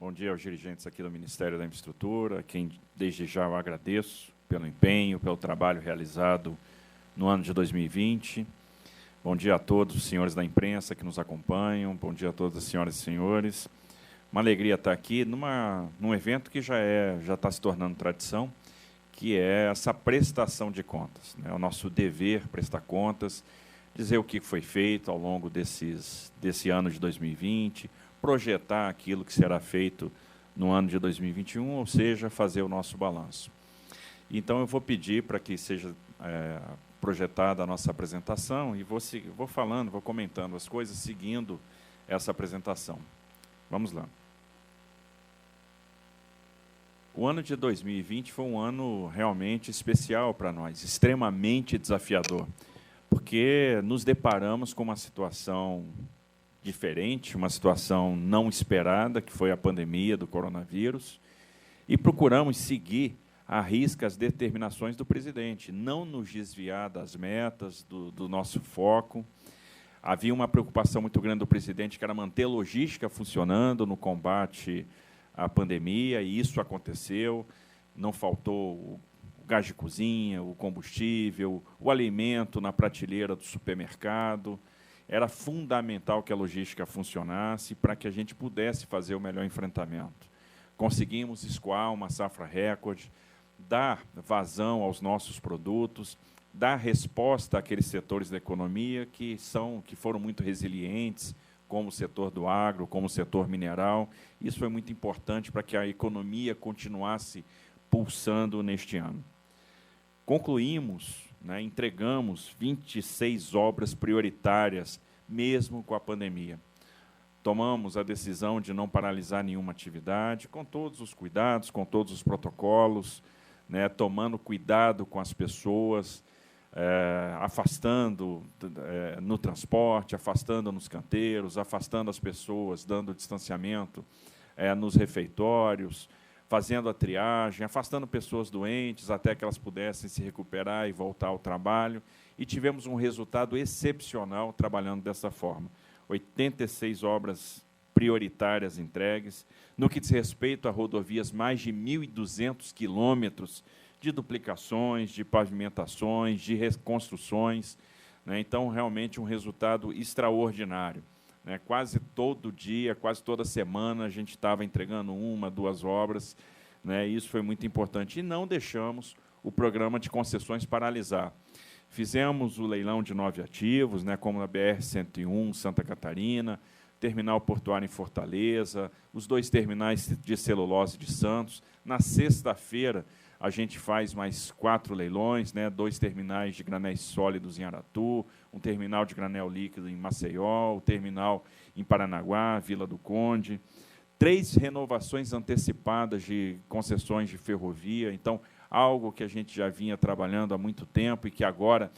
Bom dia aos dirigentes aqui do Ministério da Infraestrutura, a quem desde já eu agradeço pelo empenho, pelo trabalho realizado no ano de 2020. Bom dia a todos os senhores da imprensa que nos acompanham, bom dia a todas as senhoras e senhores. Uma alegria estar aqui num evento que já está se tornando tradição, que é essa prestação de contas, né? É o nosso dever prestar contas, dizer o que foi feito ao longo desse ano de 2020, projetar aquilo que será feito no ano de 2021, ou seja, fazer o nosso balanço. Então, eu vou pedir para que seja projetada a nossa apresentação e vou falando, vou comentando as coisas, seguindo essa apresentação. Vamos lá. O ano de 2020 foi um ano realmente especial para nós, extremamente desafiador, porque nos deparamos com uma situação diferente, uma situação não esperada, que foi a pandemia do coronavírus, e procuramos seguir à risca as determinações do presidente, não nos desviar das metas, do nosso foco. Havia uma preocupação muito grande do presidente, que era manter a logística funcionando no combate à pandemia, e isso aconteceu. Não faltou o gás de cozinha, o combustível, o alimento na prateleira do supermercado. Era fundamental que a logística funcionasse para que a gente pudesse fazer o melhor enfrentamento. Conseguimos escoar uma safra recorde, dar vazão aos nossos produtos, dar resposta àqueles setores da economia que foram muito resilientes, como o setor do agro, como o setor mineral. Isso foi muito importante para que a economia continuasse pulsando neste ano. Concluímos, entregamos 26 obras prioritárias, mesmo com a pandemia. Tomamos a decisão de não paralisar nenhuma atividade, com todos os cuidados, com todos os protocolos, tomando cuidado com as pessoas, afastando no transporte, afastando nos canteiros, afastando as pessoas, dando distanciamento nos refeitórios, fazendo a triagem, afastando pessoas doentes até que elas pudessem se recuperar e voltar ao trabalho. E tivemos um resultado excepcional trabalhando dessa forma. 86 obras prioritárias entregues. No que diz respeito a rodovias, mais de 1.200 quilômetros de duplicações, de pavimentações, de reconstruções. Então, realmente, um resultado extraordinário. Quase todo dia, quase toda semana, a gente estava entregando 1, 2 obras. Isso foi muito importante. E não deixamos o programa de concessões paralisar. Fizemos o leilão de 9 ativos, como na BR-101, Santa Catarina, terminal portuário em Fortaleza, os 2 terminais de celulose de Santos. Na sexta-feira, a gente faz mais 4 leilões, 2 terminais de granéis sólidos em Aratu, um terminal de granel líquido em Maceió, o terminal em Paranaguá, Vila do Conde, 3 renovações antecipadas de concessões de ferrovia. Então, algo que a gente já vinha trabalhando há muito tempo e que agora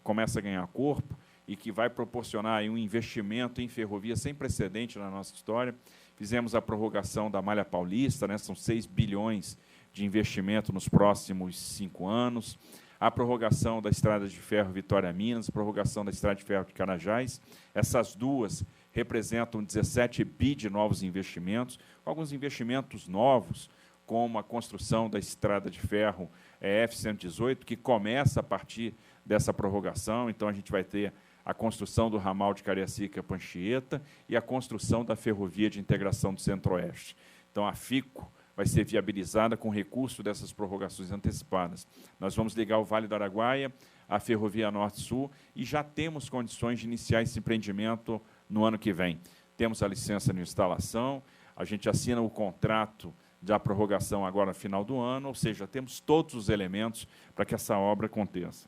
começa a ganhar corpo e que vai proporcionar aí um investimento em ferrovia sem precedente na nossa história. Fizemos a prorrogação da Malha Paulista, são 6 bilhões de investimento nos próximos 5 anos, a prorrogação da Estrada de Ferro Vitória-Minas, prorrogação da Estrada de Ferro de Carajás. Essas duas representam 17 bi de novos investimentos, alguns investimentos novos, como a construção da Estrada de Ferro F-118, que começa a partir dessa prorrogação. Então, a gente vai ter a construção do ramal de Cariacica a Panchieta e a construção da ferrovia de integração do Centro-Oeste. Então, a FICO vai ser viabilizada com recurso dessas prorrogações antecipadas. Nós vamos ligar o Vale do Araguaia à Ferrovia Norte-Sul e já temos condições de iniciar esse empreendimento no ano que vem. Temos a licença de instalação, a gente assina o contrato da prorrogação agora no final do ano, ou seja, temos todos os elementos para que essa obra aconteça.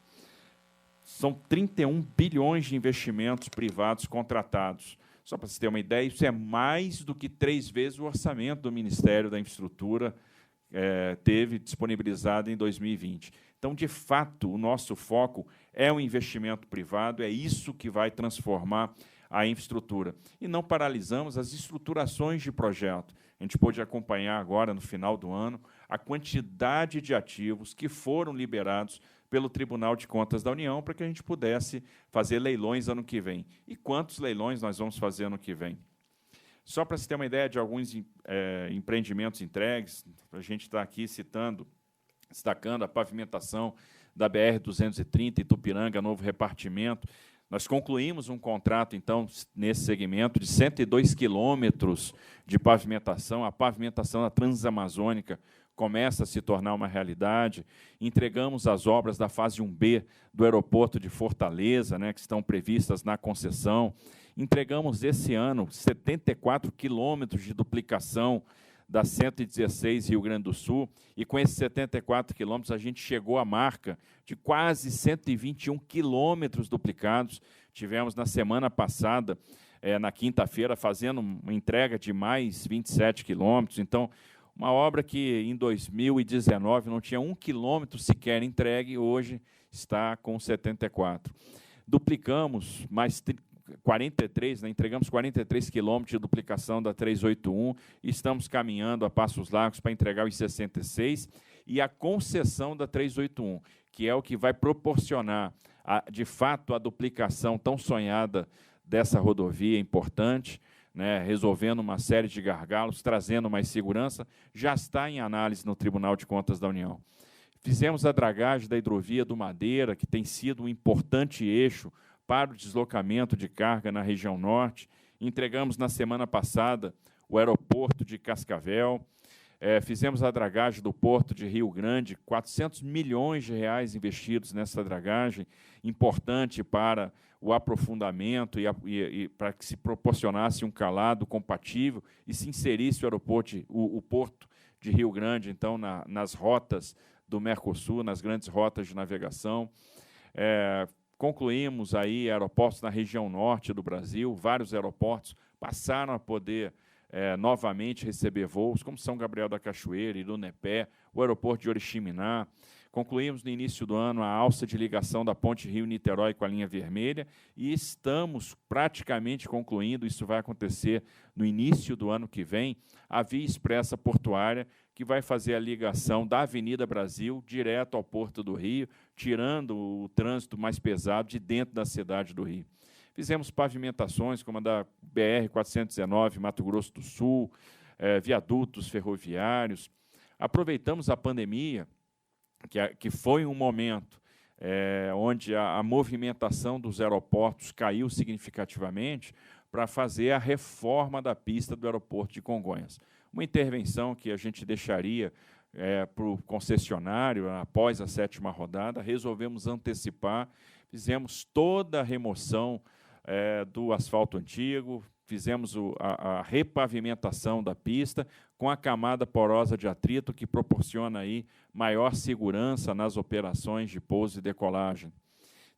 São 31 bilhões de investimentos privados contratados. Só para você ter uma ideia, isso é mais do que 3 vezes o orçamento do Ministério da Infraestrutura teve disponibilizado em 2020. Então, de fato, o nosso foco é o investimento privado, é isso que vai transformar a infraestrutura. E não paralisamos as estruturações de projeto. A gente pôde acompanhar agora, no final do ano, a quantidade de ativos que foram liberados pelo Tribunal de Contas da União para que a gente pudesse fazer leilões ano que vem. E quantos leilões nós vamos fazer ano que vem? Só para se ter uma ideia de alguns empreendimentos entregues, a gente está aqui destacando a pavimentação da BR-230, Itupiranga, novo repartimento. Nós concluímos um contrato, então, nesse segmento, de 102 quilômetros de pavimentação. A pavimentação da Transamazônica começa a se tornar uma realidade. Entregamos as obras da fase 1B do aeroporto de Fortaleza, né, que estão previstas na concessão. Entregamos esse ano 74 quilômetros de duplicação da 116 Rio Grande do Sul, e com esses 74 quilômetros a gente chegou à marca de quase 121 quilômetros duplicados. Tivemos na semana passada, na quinta-feira, fazendo uma entrega de mais 27 quilômetros. Então, uma obra que em 2019 não tinha 1 quilômetro sequer entregue, hoje está com 74. Duplicamos mais 43, né, entregamos 43 quilômetros de duplicação da 381 e estamos caminhando a passos largos para entregar os 66 e a concessão da 381, que é o que vai proporcionar, de fato, a duplicação tão sonhada dessa rodovia importante, né, resolvendo uma série de gargalos, trazendo mais segurança, já está em análise no Tribunal de Contas da União. Fizemos a dragagem da hidrovia do Madeira, que tem sido um importante eixo para o deslocamento de carga na região norte. Entregamos na semana passada o aeroporto de Cascavel, fizemos a dragagem do porto de Rio Grande, 400 milhões de reais investidos nessa dragagem, importante para o aprofundamento e para que se proporcionasse um calado compatível e se inserisse o porto de Rio Grande, então, nas rotas do Mercosul, nas grandes rotas de navegação. Concluímos aí aeroportos na região norte do Brasil, vários aeroportos passaram a poder novamente receber voos, como São Gabriel da Cachoeira, Irunepé, o aeroporto de Oriximiná. Concluímos no início do ano a alça de ligação da ponte Rio-Niterói com a linha vermelha e estamos praticamente concluindo, isso vai acontecer no início do ano que vem, a via expressa portuária, que vai fazer a ligação da Avenida Brasil direto ao Porto do Rio, tirando o trânsito mais pesado de dentro da cidade do Rio. Fizemos pavimentações como a da BR-419, Mato Grosso do Sul, viadutos ferroviários. Aproveitamos a pandemia, que foi um momento onde a movimentação dos aeroportos caiu significativamente, para fazer a reforma da pista do aeroporto de Congonhas. Uma intervenção que a gente deixaria para o concessionário após a 7ª rodada, resolvemos antecipar, fizemos toda a remoção do asfalto antigo, fizemos a repavimentação da pista com a camada porosa de atrito, que proporciona aí maior segurança nas operações de pouso e decolagem.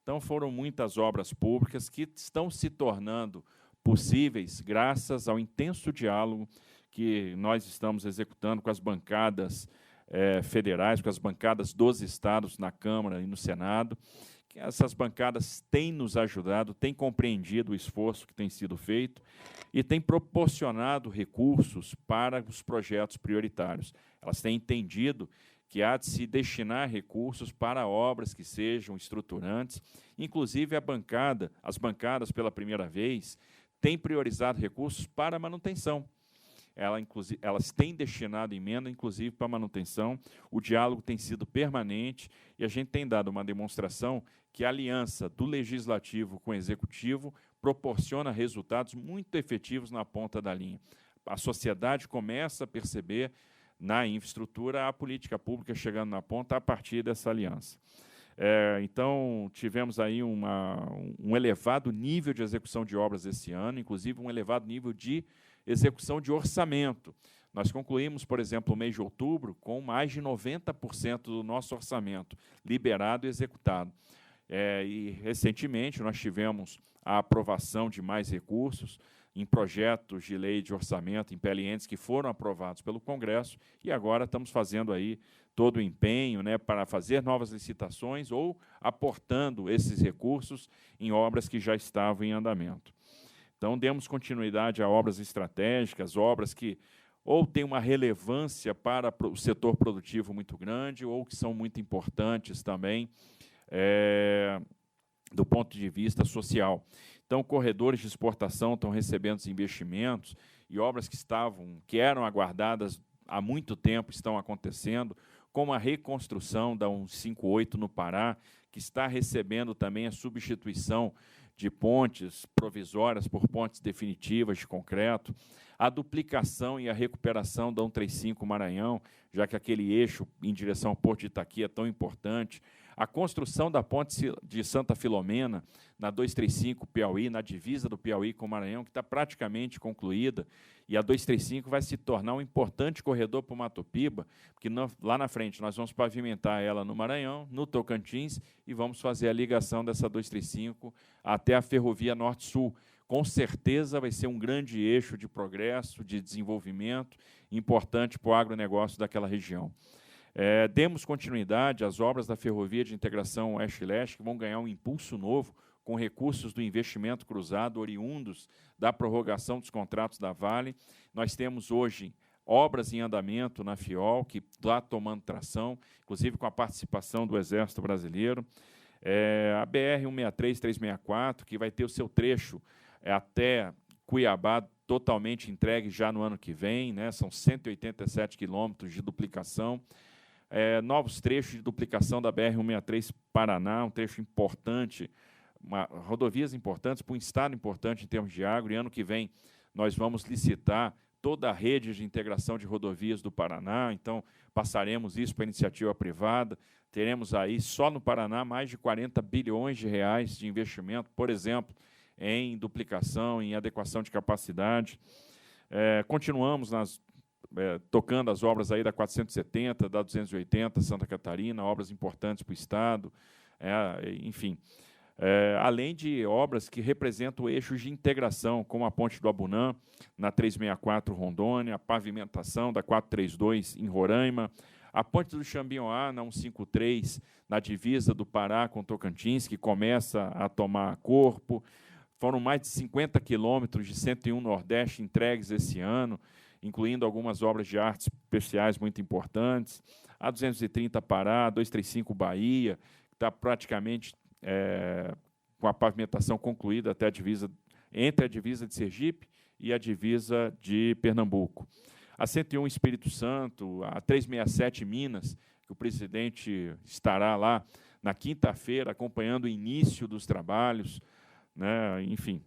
Então, foram muitas obras públicas que estão se tornando possíveis graças ao intenso diálogo que nós estamos executando com as bancadas federais, com as bancadas dos estados na Câmara e no Senado. Que essas bancadas têm nos ajudado, têm compreendido o esforço que tem sido feito e têm proporcionado recursos para os projetos prioritários. Elas têm entendido que há de se destinar recursos para obras que sejam estruturantes. Inclusive, as bancadas, pela primeira vez, têm priorizado recursos para manutenção. Elas têm destinado emenda, inclusive, para manutenção. O diálogo tem sido permanente e a gente tem dado uma demonstração que a aliança do Legislativo com o Executivo proporciona resultados muito efetivos na ponta da linha. A sociedade começa a perceber na infraestrutura a política pública chegando na ponta a partir dessa aliança. Então, tivemos aí um elevado nível de execução de obras esse ano, inclusive um elevado nível de execução de orçamento. Nós concluímos, por exemplo, o mês de outubro com mais de 90% do nosso orçamento liberado e executado. E, recentemente, nós tivemos a aprovação de mais recursos em projetos de lei de orçamento, em PLNs que foram aprovados pelo Congresso, e agora estamos fazendo aí todo o empenho, né, para fazer novas licitações ou aportando esses recursos em obras que já estavam em andamento. Então, demos continuidade a obras estratégicas, obras que ou têm uma relevância para o setor produtivo muito grande, ou que são muito importantes também do ponto de vista social. Então, corredores de exportação estão recebendo os investimentos e obras que eram aguardadas há muito tempo estão acontecendo, como a reconstrução da 158 no Pará, que está recebendo também a substituição de pontes provisórias por pontes definitivas de concreto, a duplicação e a recuperação da 135 Maranhão, já que aquele eixo em direção ao Porto de Itaqui é tão importante, a construção da ponte de Santa Filomena, na 235 Piauí, na divisa do Piauí com o Maranhão, que está praticamente concluída, e a 235 vai se tornar um importante corredor para o Mato Piba, porque lá na frente nós vamos pavimentar ela no Maranhão, no Tocantins, e vamos fazer a ligação dessa 235 até a Ferrovia Norte-Sul. Com certeza vai ser um grande eixo de progresso, de desenvolvimento, importante para o agronegócio daquela região. Demos continuidade às obras da Ferrovia de Integração Oeste-Leste, que vão ganhar um impulso novo, com recursos do investimento cruzado, oriundos da prorrogação dos contratos da Vale. Nós temos hoje obras em andamento na FIOL, que está tomando tração, inclusive com a participação do Exército Brasileiro. A BR-163-364, que vai ter o seu trecho até Cuiabá, totalmente entregue já no ano que vem, né? São 187 quilômetros de duplicação. Novos trechos de duplicação da BR-163 Paraná, um trecho importante, rodovias importantes para um estado importante em termos de agro, e ano que vem nós vamos licitar toda a rede de integração de rodovias do Paraná, então passaremos isso para a iniciativa privada, teremos aí só no Paraná mais de 40 bilhões de reais de investimento, por exemplo, em duplicação, em adequação de capacidade. Continuamos tocando as obras aí da 470, da 280, Santa Catarina, obras importantes para o Estado, enfim. Além de obras que representam eixos de integração, como a Ponte do Abunã, na 364 Rondônia, a pavimentação da 432 em Roraima, a Ponte do Xambinhoá, na 153, na divisa do Pará com Tocantins, que começa a tomar corpo. Foram mais de 50 quilômetros de 101 Nordeste entregues esse ano, incluindo algumas obras de artes especiais muito importantes. A 230 Pará, a 235 Bahia, que está praticamente com a pavimentação concluída até entre a divisa de Sergipe e a divisa de Pernambuco. A 101 Espírito Santo, a 367 Minas, que o presidente estará lá na quinta-feira acompanhando o início dos trabalhos, né? Enfim,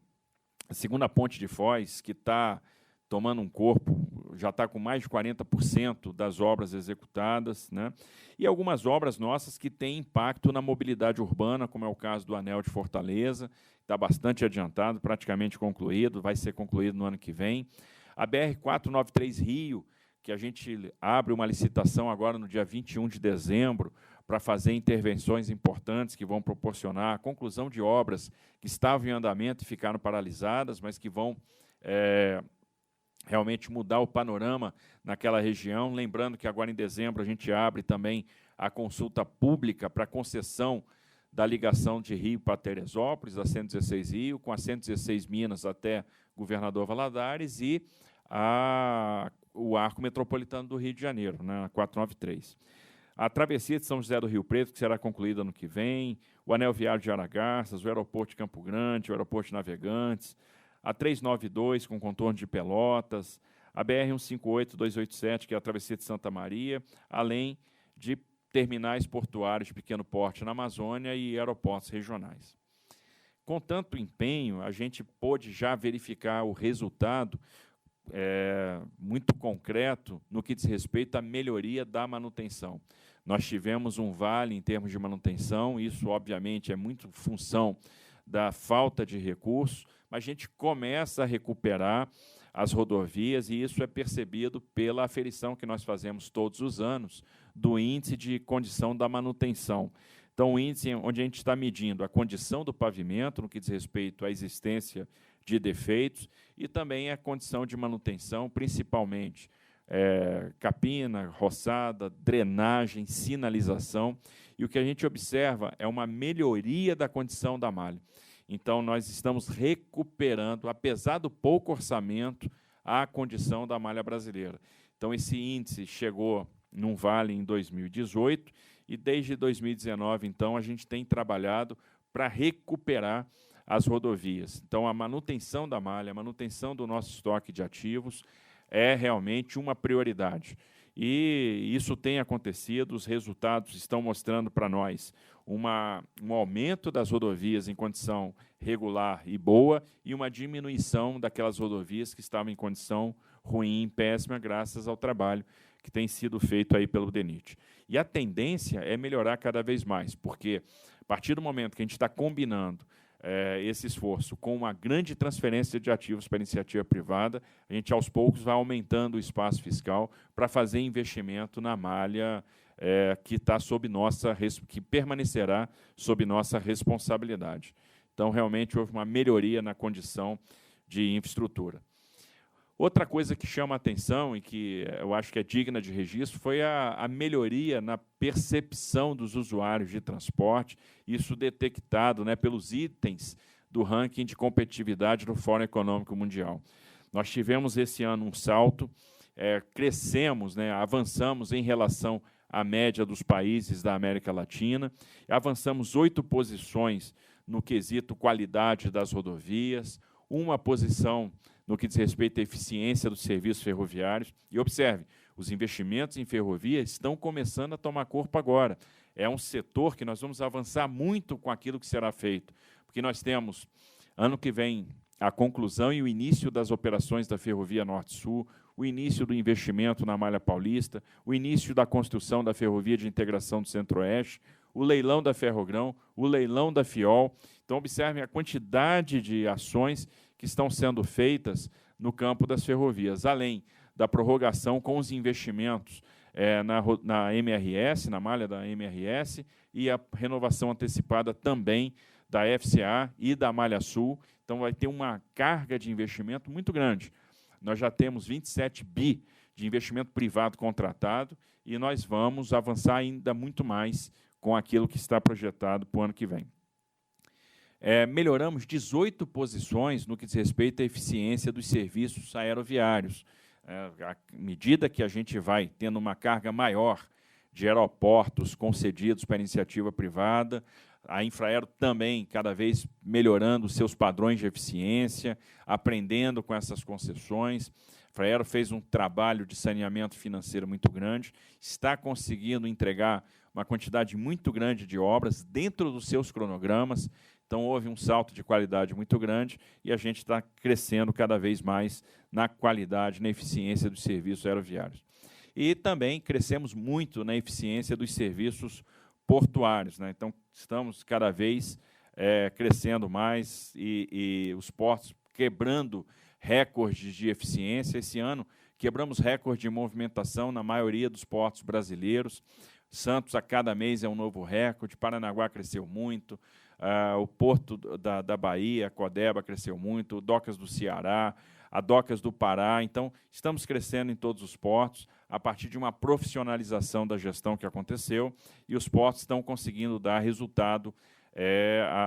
a segunda ponte de Foz, que está tomando um corpo, já está com mais de 40% das obras executadas, né? E algumas obras nossas que têm impacto na mobilidade urbana, como é o caso do Anel de Fortaleza, que está bastante adiantado, praticamente concluído, vai ser concluído no ano que vem. A BR-493 Rio, que a gente abre uma licitação agora no dia 21 de dezembro, para fazer intervenções importantes que vão proporcionar a conclusão de obras que estavam em andamento e ficaram paralisadas, mas que vão realmente mudar o panorama naquela região. Lembrando que agora em dezembro a gente abre também a consulta pública para concessão da ligação de Rio para Teresópolis, a 116 Rio, com a 116 Minas até Governador Valadares e o arco metropolitano do Rio de Janeiro, né, a 493. A travessia de São José do Rio Preto, que será concluída ano que vem, o anel viário de Aragarças, o aeroporto de Campo Grande, o aeroporto de Navegantes, a 392, com contorno de Pelotas, a BR-158-287, que é a travessia de Santa Maria, além de terminais portuários de pequeno porte na Amazônia e aeroportos regionais. Com tanto empenho, a gente pôde já verificar o resultado muito concreto no que diz respeito à melhoria da manutenção. Nós tivemos um vale em termos de manutenção, isso, obviamente, é muito função da falta de recursos, mas a gente começa a recuperar as rodovias e isso é percebido pela aferição que nós fazemos todos os anos do índice de condição da manutenção. Então, o índice onde a gente está medindo a condição do pavimento, no que diz respeito à existência de defeitos, e também a condição de manutenção, principalmente capina, roçada, drenagem, sinalização, e o que a gente observa é uma melhoria da condição da malha. Então, nós estamos recuperando, apesar do pouco orçamento, a condição da malha brasileira. Então, esse índice chegou num vale em 2018, e desde 2019, então, a gente tem trabalhado para recuperar as rodovias. Então, a manutenção da malha, a manutenção do nosso estoque de ativos é realmente uma prioridade. E isso tem acontecido, os resultados estão mostrando para nós um aumento das rodovias em condição regular e boa e uma diminuição daquelas rodovias que estavam em condição ruim, péssima, graças ao trabalho que tem sido feito aí pelo DENIT. E a tendência é melhorar cada vez mais, porque a partir do momento que a gente está combinando esse esforço com uma grande transferência de ativos para a iniciativa privada, a gente, aos poucos, vai aumentando o espaço fiscal para fazer investimento na malha que que permanecerá sob nossa responsabilidade. Então, realmente, houve uma melhoria na condição de infraestrutura. Outra coisa que chama a atenção e que eu acho que é digna de registro foi a melhoria na percepção dos usuários de transporte, isso detectado, né, pelos itens do ranking de competitividade do Fórum Econômico Mundial. Nós tivemos esse ano um salto, crescemos, né, avançamos em relação à média dos países da América Latina, avançamos 8 posições no quesito qualidade das rodovias, uma posição no que diz respeito à eficiência dos serviços ferroviários. E observe, os investimentos em ferrovia estão começando a tomar corpo agora. É um setor que nós vamos avançar muito com aquilo que será feito, porque nós temos, ano que vem, a conclusão e o início das operações da Ferrovia Norte-Sul, o início do investimento na Malha Paulista, o início da construção da Ferrovia de Integração do Centro-Oeste, o leilão da Ferrogrão, o leilão da FIOL. Então, observem a quantidade de ações que estão sendo feitas no campo das ferrovias, além da prorrogação com os investimentos na MRS, na malha da MRS, e a renovação antecipada também da FCA e da Malha Sul. Então, vai ter uma carga de investimento muito grande. Nós já temos 27 bi de investimento privado contratado e nós vamos avançar ainda muito mais com aquilo que está projetado para o ano que vem. Melhoramos 18 posições no que diz respeito à eficiência dos serviços aeroviários. À medida que a gente vai tendo uma carga maior de aeroportos concedidos para a iniciativa privada, a Infraero também cada vez melhorando os seus padrões de eficiência, aprendendo com essas concessões. A Infraero fez um trabalho de saneamento financeiro muito grande, está conseguindo entregar uma quantidade muito grande de obras dentro dos seus cronogramas. Então, houve um salto de qualidade muito grande e a gente está crescendo cada vez mais na qualidade, na eficiência dos serviços aeroviários. E também crescemos muito na eficiência dos serviços portuários, né? Então, estamos cada vez crescendo mais e os portos quebrando recordes de eficiência. Esse ano, quebramos recorde de movimentação na maioria dos portos brasileiros. Santos, a cada mês, é um novo recorde. Paranaguá cresceu muito. O Porto da Bahia, a Codeba, cresceu muito. O Docas do Ceará, a Docas do Pará. Então, estamos crescendo em todos os portos, a partir de uma profissionalização da gestão que aconteceu, e os portos estão conseguindo dar resultado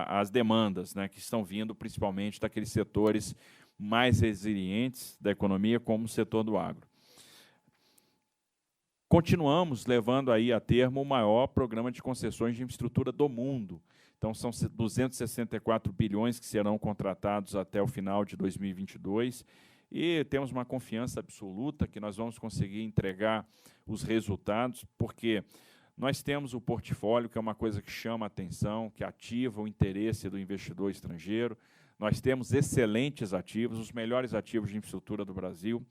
às demandas, né, que estão vindo principalmente daqueles setores mais resilientes da economia, como o setor do agro. Continuamos levando aí a termo o maior programa de concessões de infraestrutura do mundo. Então, são 264 bilhões que serão contratados até o final de 2022, e temos uma confiança absoluta que nós vamos conseguir entregar os resultados, porque nós temos o portfólio, que é uma coisa que chama a atenção, que ativa o interesse do investidor estrangeiro. Nós temos excelentes ativos, os melhores ativos de infraestrutura do Brasil,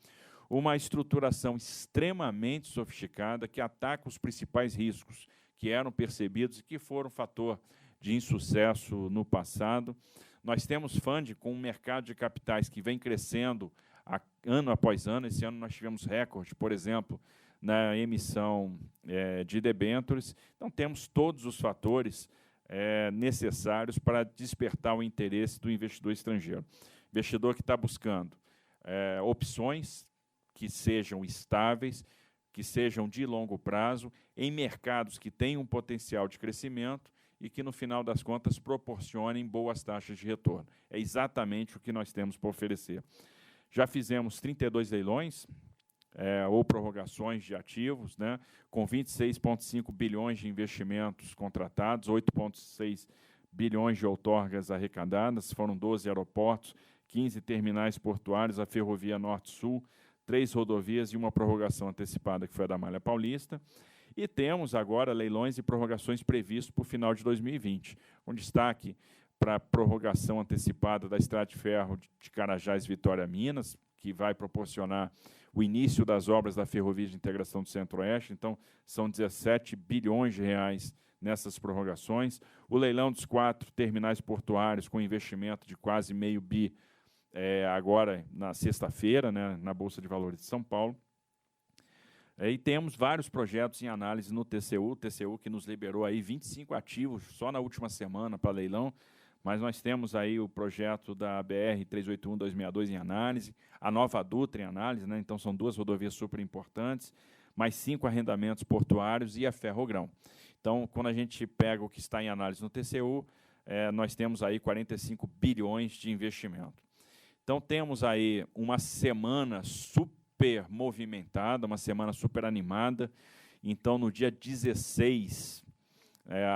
uma estruturação extremamente sofisticada que ataca os principais riscos que eram percebidos e que foram fator de insucesso no passado. Nós temos fundo com um mercado de capitais que vem crescendo ano após ano. Esse ano nós tivemos recorde, por exemplo, na emissão de debêntures. Então, temos todos os fatores necessários para despertar o interesse do investidor estrangeiro. Investidor que está buscando opções que sejam estáveis, que sejam de longo prazo, em mercados que tenham um potencial de crescimento e que, no final das contas, proporcionem boas taxas de retorno. É exatamente o que nós temos para oferecer. Já fizemos 32 leilões ou prorrogações de ativos, né, com 26,5 bilhões de investimentos contratados, 8,6 bilhões de outorgas arrecadadas, foram 12 aeroportos, 15 terminais portuários, a Ferrovia Norte-Sul, 3 rodovias e uma prorrogação antecipada, que foi a da Malha Paulista. E temos agora leilões e prorrogações previstos para o final de 2020, com destaque para a prorrogação antecipada da Estrada de Ferro de Carajás Vitória Minas, que vai proporcionar o início das obras da Ferrovia de Integração do Centro-Oeste. Então, são 17 bilhões de reais nessas prorrogações. O leilão dos 4 terminais portuários, com investimento de quase meio bi, agora na sexta-feira, né, na Bolsa de Valores de São Paulo. E temos vários projetos em análise no TCU, que nos liberou aí 25 ativos só na última semana para leilão, mas nós temos aí o projeto da BR-381-262 em análise, a Nova Dutra em análise, né? Então são 2 rodovias super importantes, mais 5 arrendamentos portuários e a Ferrogrão. Então, quando a gente pega o que está em análise no TCU, nós temos aí 45 bilhões de investimento. Então, temos aí uma semana super movimentada, uma semana super animada. Então, no dia 16,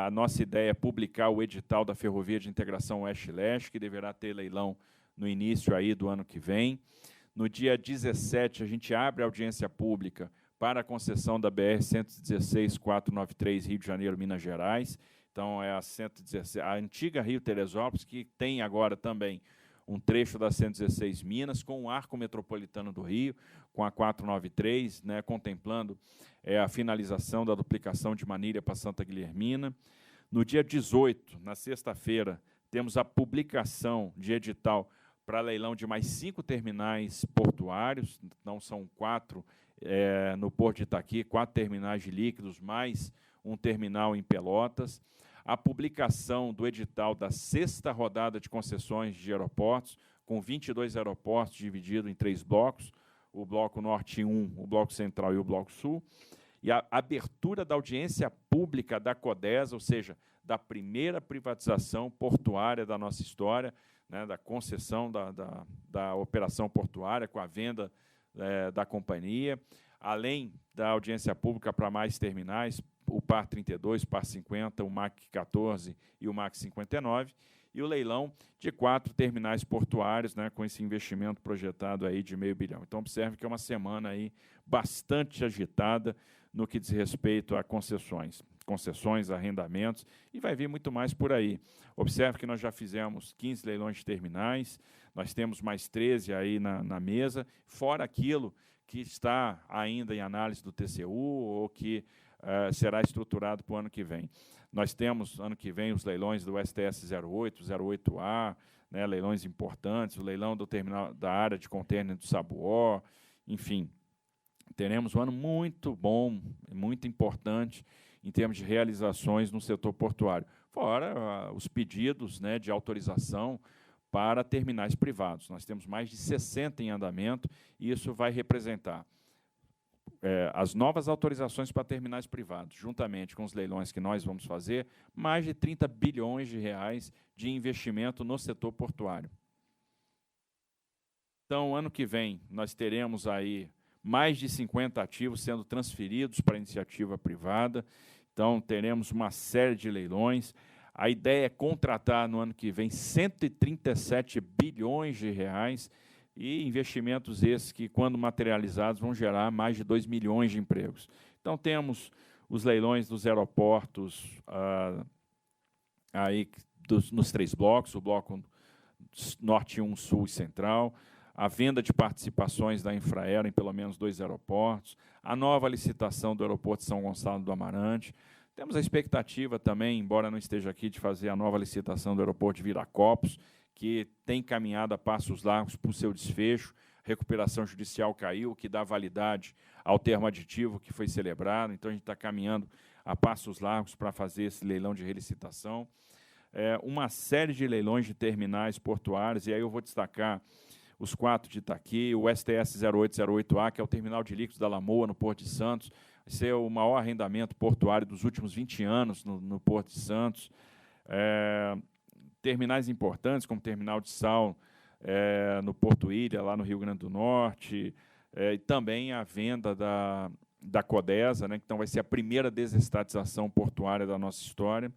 a nossa ideia é publicar o edital da Ferrovia de Integração Oeste-Leste, que deverá ter leilão no início aí do ano que vem. No dia 17, a gente abre a audiência pública para a concessão da BR-116-493 Rio de Janeiro, Minas Gerais. Então, é a 116, a antiga Rio Teresópolis, que tem agora também um trecho da 116 Minas, com o Arco Metropolitano do Rio, com a 493, né, contemplando a finalização da duplicação de Manilha para Santa Guilhermina. No dia 18, na sexta-feira, temos a publicação de edital para leilão de mais 5 terminais portuários, então são 4 no Porto de Itaqui, 4 terminais de líquidos, mais um terminal em Pelotas. A publicação do edital da 6ª rodada de concessões de aeroportos, com 22 aeroportos divididos em 3 blocos, o Bloco Norte 1, o Bloco Central e o Bloco Sul, e a abertura da audiência pública da CODESA, ou seja, da primeira privatização portuária da nossa história, né, da concessão da operação portuária, com a venda da companhia, além da audiência pública para mais terminais, o PAR 32, PAR 50, o MAC 14 e o MAC 59, e o leilão de 4 terminais portuários, né, com esse investimento projetado aí de R$500 bilhão. Então, observe que é uma semana aí bastante agitada no que diz respeito a concessões, arrendamentos, e vai vir muito mais por aí. Observe que nós já fizemos 15 leilões de terminais, nós temos mais 13 aí na mesa, fora aquilo que está ainda em análise do TCU ou que será estruturado para o ano que vem. Nós temos, ano que vem, os leilões do STS 08, 08A, né, leilões importantes, o leilão do terminal da área de contêiner do Sabuó, enfim. Teremos um ano muito bom, muito importante em termos de realizações no setor portuário. Fora os pedidos, né, de autorização para terminais privados. Nós temos mais de 60 em andamento e isso vai representar as novas autorizações para terminais privados, juntamente com os leilões que nós vamos fazer, mais de 30 bilhões de reais de investimento no setor portuário. Então, ano que vem, nós teremos aí mais de 50 ativos sendo transferidos para a iniciativa privada. Então, teremos uma série de leilões. A ideia é contratar no ano que vem 137 bilhões de reais e investimentos esses que, quando materializados, vão gerar mais de 2 milhões de empregos. Então, temos os leilões dos aeroportos aí nos 3 blocos, o bloco Norte 1, Sul e Central, a venda de participações da Infraero em pelo menos 2 aeroportos, a nova licitação do aeroporto de São Gonçalo do Amarante. Temos a expectativa também, embora não esteja aqui, de fazer a nova licitação do aeroporto de Viracopos, que tem caminhado a passos largos para o seu desfecho. Recuperação judicial caiu, que dá validade ao termo aditivo que foi celebrado. Então, a gente está caminhando a passos largos para fazer esse leilão de relicitação. Uma série de leilões de terminais portuários, e aí eu vou destacar os 4 de Itaqui, o STS 0808A, que é o terminal de líquidos da Lamoa, no Porto de Santos, vai ser o maior arrendamento portuário dos últimos 20 anos no Porto de Santos. Terminais importantes, como o terminal de sal no Porto Ilha, lá no Rio Grande do Norte, e também a venda da CODESA, né, que então vai ser a primeira desestatização portuária da nossa história.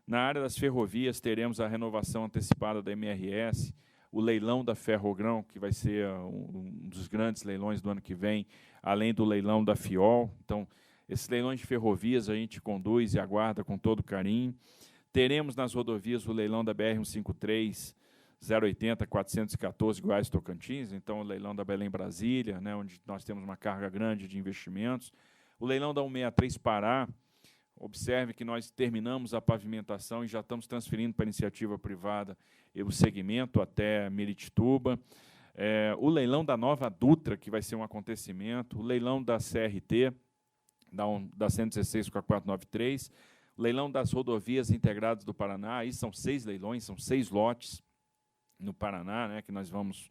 Na área das ferrovias, teremos a renovação antecipada da MRS, o leilão da Ferrogrão, que vai ser um dos grandes leilões do ano que vem, além do leilão da FIOL. Então, esses leilões de ferrovias a gente conduz e aguarda com todo carinho. Teremos nas rodovias o leilão da BR-153, 080, 414, Goiás-Tocantins, então o leilão da Belém-Brasília, né, onde nós temos uma carga grande de investimentos. O leilão da 163 Pará, observe que nós terminamos a pavimentação e já estamos transferindo para a iniciativa privada o segmento até Miritituba. O leilão da Nova Dutra, que vai ser um acontecimento, o leilão da CRT, da 116 com a 493, o leilão das rodovias integradas do Paraná, aí são 6 leilões, são 6 lotes no Paraná, né, que nós vamos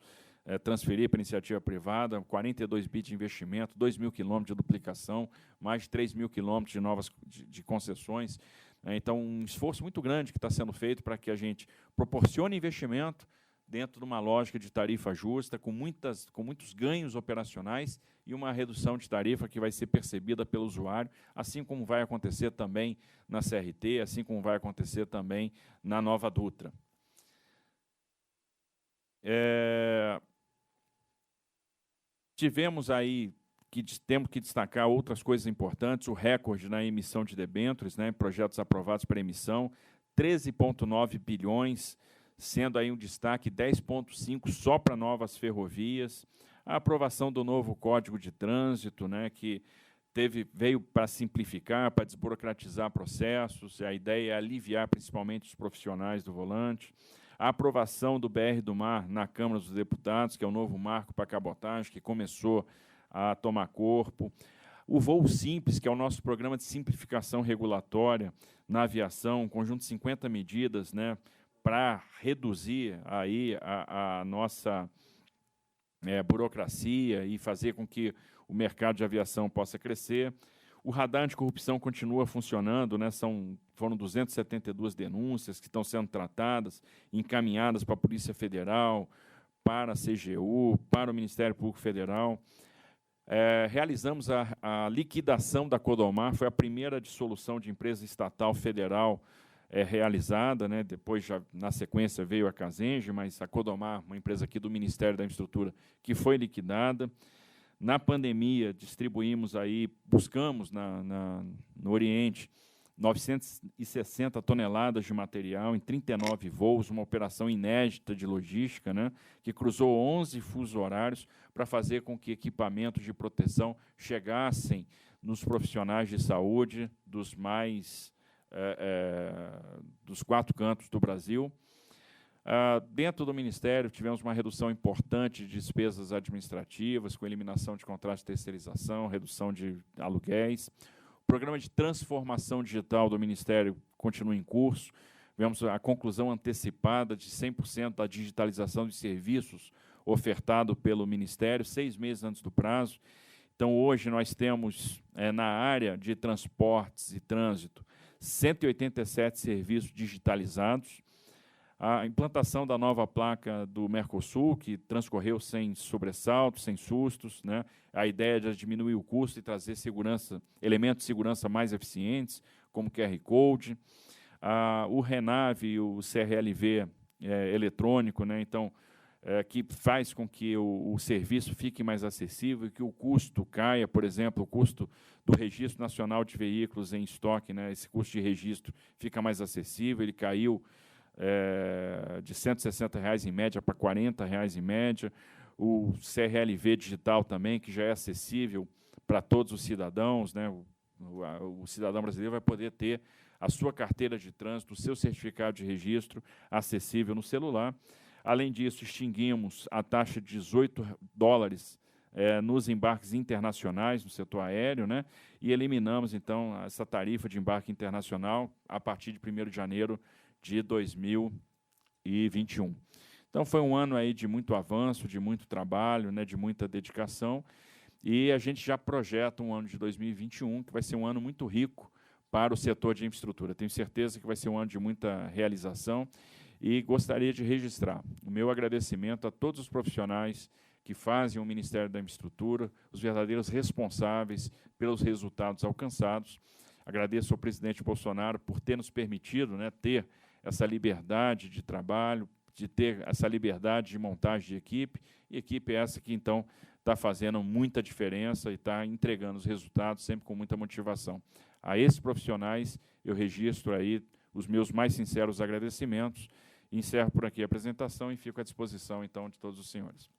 transferir para a iniciativa privada, 42 bi de investimento, 2 mil quilômetros de duplicação, mais de 3 mil quilômetros de novas de concessões. Então, um esforço muito grande que está sendo feito para que a gente proporcione investimento dentro de uma lógica de tarifa justa, com muitos ganhos operacionais e uma redução de tarifa que vai ser percebida pelo usuário, assim como vai acontecer também na CRT, assim como vai acontecer também na Nova Dutra. Tivemos aí, temos que destacar outras coisas importantes, o recorde na emissão de debêntures, né, projetos aprovados para emissão, 13,9 bilhões, sendo aí um destaque 10,5 só para novas ferrovias, a aprovação do novo Código de Trânsito, né, que veio para simplificar, para desburocratizar processos, a ideia é aliviar principalmente os profissionais do volante, a aprovação do BR do Mar na Câmara dos Deputados, que é o novo marco para a cabotagem, que começou a tomar corpo. O Voo Simples, que é o nosso programa de simplificação regulatória na aviação, um conjunto de 50 medidas, né, para reduzir aí a nossa burocracia e fazer com que o mercado de aviação possa crescer. O radar anticorrupção continua funcionando, né? Foram 272 denúncias que estão sendo tratadas, encaminhadas para a Polícia Federal, para a CGU, para o Ministério Público Federal. Realizamos a liquidação da Codomar, foi a primeira dissolução de empresa estatal federal realizada, né? Depois, já, na sequência, veio a Casenge, mas a Codomar, uma empresa aqui do Ministério da Infraestrutura, que foi liquidada. Na pandemia, buscamos no Oriente 960 toneladas de material em 39 voos, uma operação inédita de logística, né, que cruzou 11 fusos horários para fazer com que equipamentos de proteção chegassem nos profissionais de saúde dos 4 cantos do Brasil. Dentro do Ministério, tivemos uma redução importante de despesas administrativas, com eliminação de contratos de terceirização, redução de aluguéis. O programa de transformação digital do Ministério continua em curso. Tivemos a conclusão antecipada de 100% da digitalização de serviços ofertado pelo Ministério, 6 meses antes do prazo. Então, hoje, nós temos, na área de transportes e trânsito, 187 serviços digitalizados. A implantação da nova placa do Mercosul, que transcorreu sem sobressaltos, sem sustos, né? A ideia de diminuir o custo e trazer elementos de segurança mais eficientes, como QR Code. O RENAVE e o CRLV eletrônico, né? Então, que faz com que o serviço fique mais acessível e que o custo caia, por exemplo, o custo do Registro Nacional de Veículos em estoque, né? Esse custo de registro fica mais acessível, ele caiu de R$ 160 em média para R$ 40 em média. O CRLV digital também, que já é acessível para todos os cidadãos, né? O cidadão brasileiro vai poder ter a sua carteira de trânsito, o seu certificado de registro acessível no celular. Além disso, extinguimos a taxa de $18 nos embarques internacionais, no setor aéreo, né? E eliminamos, então, essa tarifa de embarque internacional a partir de 1º de janeiro de 2021. Então, foi um ano aí de muito avanço, de muito trabalho, né, de muita dedicação, e a gente já projeta um ano de 2021, que vai ser um ano muito rico para o setor de infraestrutura. Tenho certeza que vai ser um ano de muita realização, e gostaria de registrar o meu agradecimento a todos os profissionais que fazem o Ministério da Infraestrutura, os verdadeiros responsáveis pelos resultados alcançados, Agradeço ao presidente Bolsonaro por ter nos permitido, né, ter essa liberdade de trabalho, de ter essa liberdade de montagem de equipe, e equipe essa que, então, está fazendo muita diferença e está entregando os resultados sempre com muita motivação. A esses profissionais, eu registro aí os meus mais sinceros agradecimentos, encerro por aqui a apresentação e fico à disposição, então, de todos os senhores.